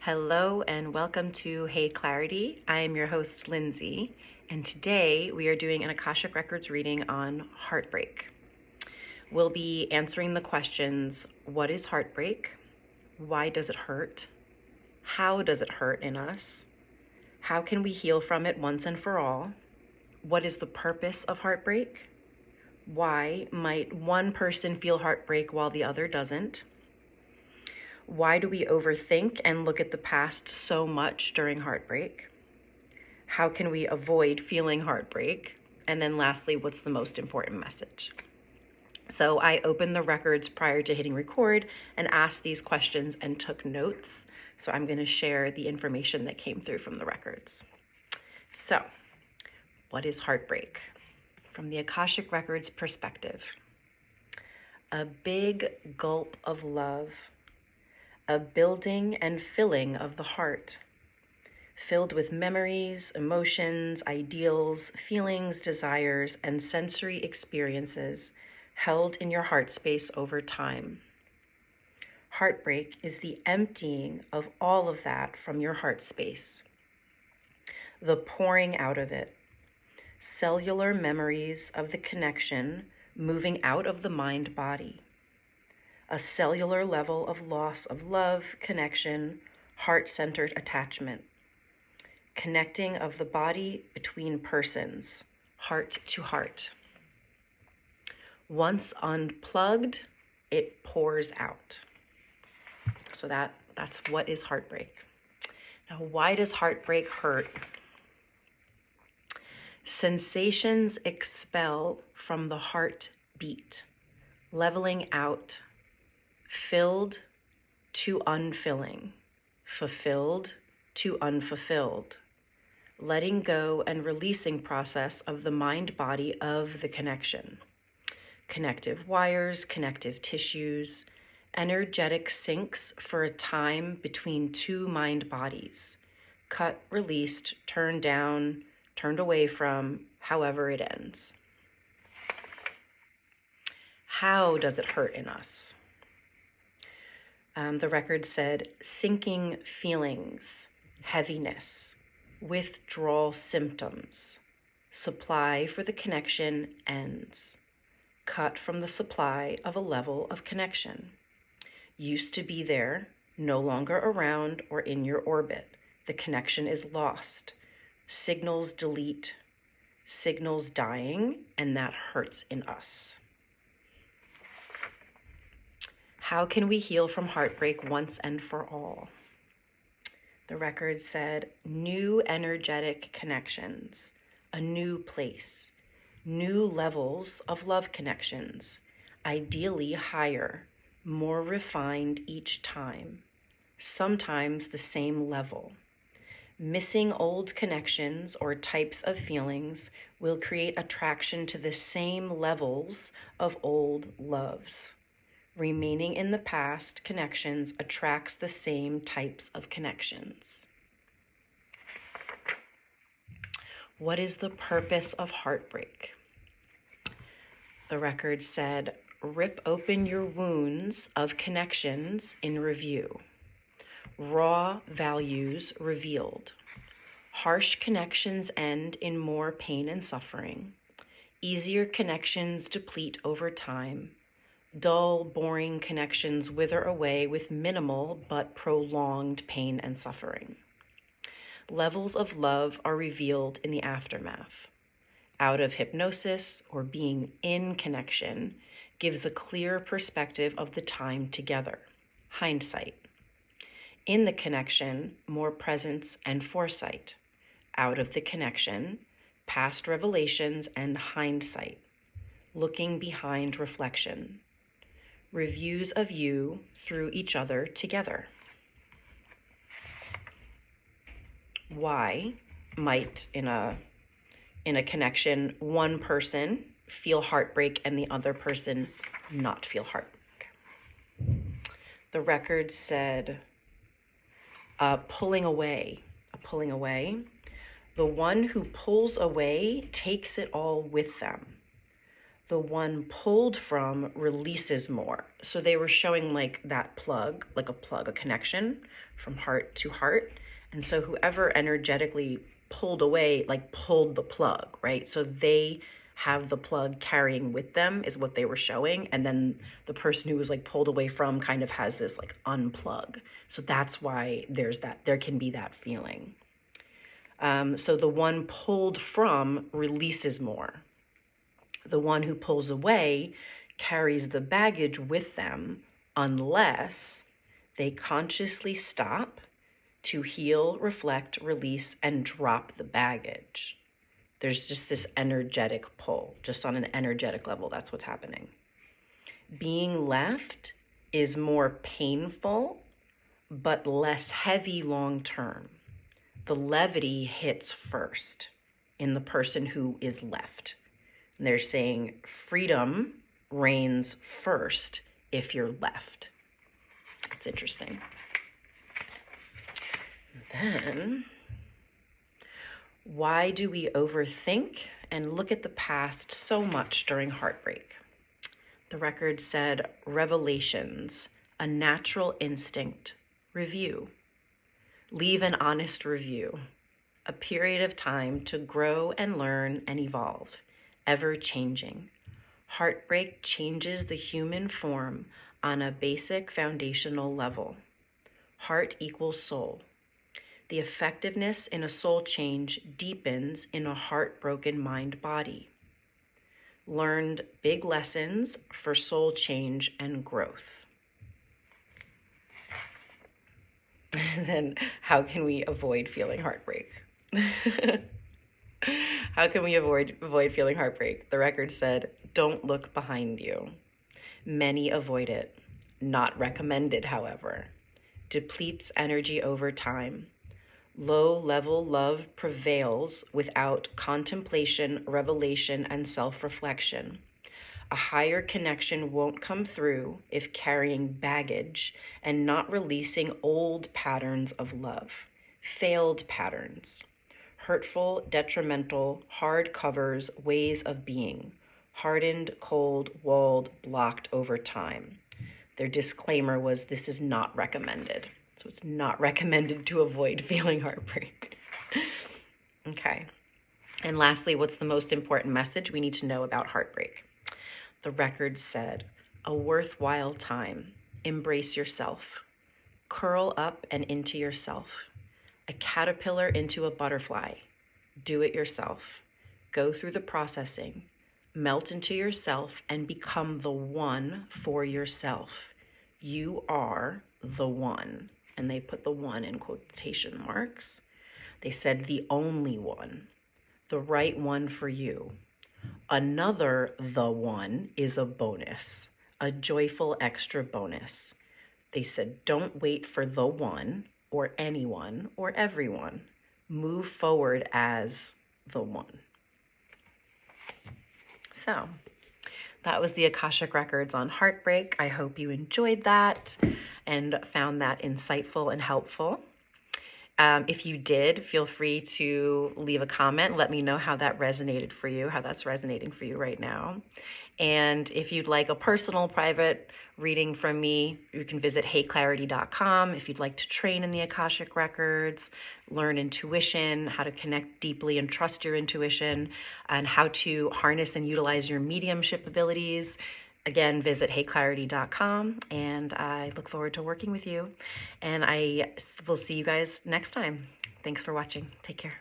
Hello and welcome to Hey Clarity. I am your host, Lindsay, and today we are doing an Akashic Records reading on heartbreak. We'll be answering the questions, what is heartbreak? Why does it hurt? How does it hurt in us? How can we heal from it once and for all? What is the purpose of heartbreak? Why might one person feel heartbreak while the other doesn't? Why do we overthink and look at the past so much during heartbreak? How can we avoid feeling heartbreak? And then lastly, what's the most important message? So I opened the records prior to hitting record and asked these questions and took notes. So I'm going to share the information that came through from the records. So, what is heartbreak? From the Akashic Records perspective, a big gulp of love, a building and filling of the heart, filled with memories, emotions, ideals, feelings, desires, and sensory experiences held in your heart space over time. Heartbreak is the emptying of all of that from your heart space, the pouring out of it, cellular memories of the connection moving out of the mind-body. A cellular level of loss of love, connection, heart-centered attachment, connecting of the body between persons, heart to heart. Once unplugged, it pours out. So that's what is heartbreak. Now, why does heartbreak hurt? Sensations expel from the heartbeat, leveling out, filled to unfilling, fulfilled to unfulfilled, letting go and releasing process of the mind-body of the connection. Connective wires, connective tissues, energetic sinks for a time between two mind bodies, cut, released, turned down, turned away from, however it ends. How does it hurt in us? The record said sinking feelings, heaviness, withdrawal symptoms, supply for the connection ends, cut from the supply of a level of connection. Used to be there, no longer around or in your orbit. The connection is lost. Signals delete, signals dying, and that hurts in us. How can we heal from heartbreak once and for all? The record said new energetic connections, a new place, new levels of love connections, ideally higher, more refined each time, sometimes the same level. Missing old connections or types of feelings will create attraction to the same levels of old loves. Remaining in the past connections attracts the same types of connections. What is the purpose of heartbreak? The record said, rip open your wounds of connections in review. Raw values revealed. Harsh connections end in more pain and suffering. Easier connections deplete over time. Dull, boring connections wither away with minimal but prolonged pain and suffering. Levels of love are revealed in the aftermath. Out of hypnosis or being in connection gives a clear perspective of the time together, hindsight. In the connection, more presence and foresight. Out of the connection, past revelations and hindsight, looking behind reflection. Reviews of you through each other together. Why might in a connection one person feel heartbreak and the other person not feel heartbreak? The record said pulling away. The one who pulls away takes it all with them. The one pulled from releases more. So they were showing like that plug, like a connection from heart to heart. And so whoever energetically pulled away, like pulled the plug, right? So they have the plug carrying with them is what they were showing. And then the person who was like pulled away from kind of has this like unplug. So that's why there can be that feeling. So the one pulled from releases more. The one who pulls away carries the baggage with them unless they consciously stop to heal, reflect, release, and drop the baggage. There's just this energetic pull, just on an energetic level. That's what's happening. Being left is more painful, but less heavy long term. The levity hits first in the person who is left. And they're saying freedom reigns first if you're left. That's interesting. Then, why do we overthink and look at the past so much during heartbreak? The record said, revelations, a natural instinct, review. Leave an honest review, a period of time to grow and learn and evolve. Ever changing. Heartbreak changes the human form on a basic foundational level. Heart equals soul. The effectiveness in a soul change deepens in a heartbroken mind-body. Learned big lessons for soul change and growth. And then, how can we avoid feeling heartbreak? How can we avoid feeling heartbreak? The record said, don't look behind you. Many avoid it. Not recommended, however. Depletes energy over time. Low-level love prevails without contemplation, revelation, and self-reflection. A higher connection won't come through if carrying baggage and not releasing old patterns of love, failed patterns. Hurtful, detrimental, hard covers, ways of being, hardened, cold, walled, blocked over time. Their disclaimer was this is not recommended. So it's not recommended to avoid feeling heartbreak. Okay. And lastly, what's the most important message we need to know about heartbreak? The record said, a worthwhile time. Embrace yourself. Curl up and into yourself. A caterpillar into a butterfly. Do it yourself. Go through the processing. Melt into yourself and become the one for yourself. You are the one. And they put the one in quotation marks. They said the only one. The right one for you. Another the one is a bonus. A joyful extra bonus. They said don't wait for the one or anyone or everyone. Move forward as the one. So that was the Akashic Records on heartbreak. I hope you enjoyed that and found that insightful and helpful. If you did, feel free to leave a comment. Let me know how that resonated for you, how that's resonating for you right now. And if you'd like a personal, private reading from me, you can visit heyclarity.com. If you'd like to train in the Akashic Records, learn intuition, how to connect deeply and trust your intuition, and how to harness and utilize your mediumship abilities, again, visit heyclarity.com, and I look forward to working with you. And I will see you guys next time. Thanks for watching. Take care.